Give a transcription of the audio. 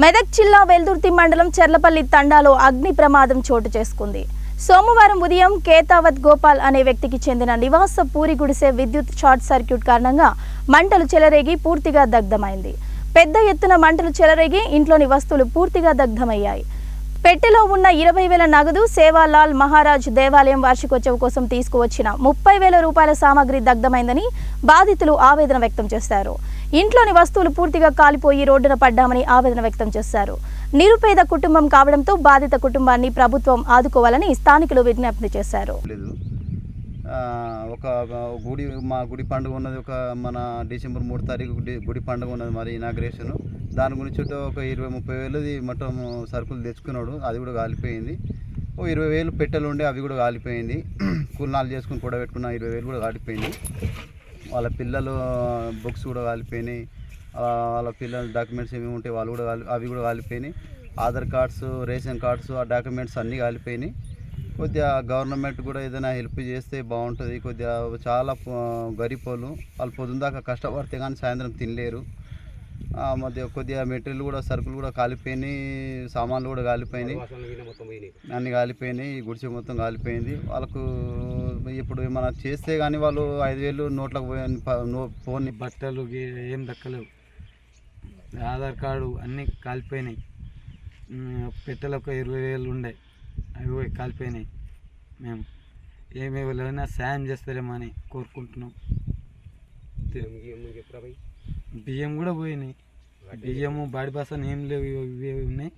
మెదక్ జిల్లా వెల్దుర్తి మండలం చెర్లపల్లి తండాలో అగ్ని ప్రమాదం చోటు చేసుకుంది. సోమవారం ఉదయం కేతావత్ గోపాల్ అనే వ్యక్తికి చెందిన నివాస పూరి గుడిసె విద్యుత్ షార్ట్ సర్క్యూట్ కారణంగా మంటలు చెలరేగి పూర్తిగా దగ్ధమైంది. పెద్ద ఎత్తున మంటలు చెలరేగి ఇంట్లోని వస్తువులు పూర్తిగా దగ్ధమయ్యాయి. పెట్టెలో ఉన్న 20,000 నగదు, సేవాలాల్ మహారాజ్ దేవాలయం వార్షికోత్సవం కోసం తీసుకువచ్చిన 30,000 రూపాయల సామాగ్రి దగ్ధమైందని బాధితులు ఆవేదన వ్యక్తం చేశారు. ఇంట్లోని వస్తువులు పూర్తిగా కాలిపోయి రోడ్డున పడ్డామని ఆవేదన వ్యక్తం చేశారు. నిరుపేద కుటుంబం కావడంతో బాధిత కుటుంబాన్ని ప్రభుత్వం ఆదుకోవాలని స్థానికులు విజ్ఞప్తి చేశారు. ఒక గుడి మా గుడి పండుగ ఉన్నది, ఒక మన డిసెంబర్ 3 తారీఖు గుడి పండుగ ఉన్నది, మరి ఇనాగ్రేషన్. దాని గురించి ఒక 20-30 వేలది మొత్తం సరుకులు తెచ్చుకున్నాడు, అది కూడా కాలిపోయింది. ఓ 20,000 పెట్టెలు ఉండే, అవి కూడా కాలిపోయింది. కూలినాలు చేసుకుని కూడా పెట్టుకున్న 20,000 కూడా కాలిపోయింది. వాళ్ళ పిల్లలు బుక్స్ కూడా కాలిపోయినాయి. వాళ్ళ పిల్లల డాక్యుమెంట్స్ ఏమేమి ఉంటే వాళ్ళు కూడా అవి కూడా కాలిపోయినాయి. ఆధార్ కార్డ్స్, రేషన్ కార్డ్స్, ఆ డాక్యుమెంట్స్ అన్నీ కాలిపోయినాయి. కొద్దిగా గవర్నమెంట్ కూడా ఏదైనా హెల్ప్ చేస్తే బాగుంటుంది. కొద్దిగా చాలా గరీబ్ వాళ్ళు పొద్దుందాకా కష్టపడితే కానీ సాయంత్రం తినలేరు. మధ్య కొద్దిగా మెటీరియల్ కూడా, సరుకులు కూడా కాలిపోయినాయి, సామాన్లు కూడా కాలిపోయినాయి, అన్నీ కాలిపోయినాయి. గుడిసె మొత్తం కాలిపోయింది. వాళ్ళకు ఇప్పుడు ఏమైనా చేస్తే కానీ వాళ్ళు 5,000 నోట్లకు ఫోన్, బట్టలు ఏం దక్కలేవు, ఆధార్ కార్డు అన్నీ కాలిపోయినాయి. పెట్టెలకు 20,000 ఉండే, అవి కాలిపోయినాయి. మేము ఏమైనా సాయం చేస్తారేమో అని కోరుకుంటున్నాం. బియ్యం కూడా పోయినాయి. బియ్యము, బాడి బాసన ఏం లేవు, ఇవి ఉన్నాయి.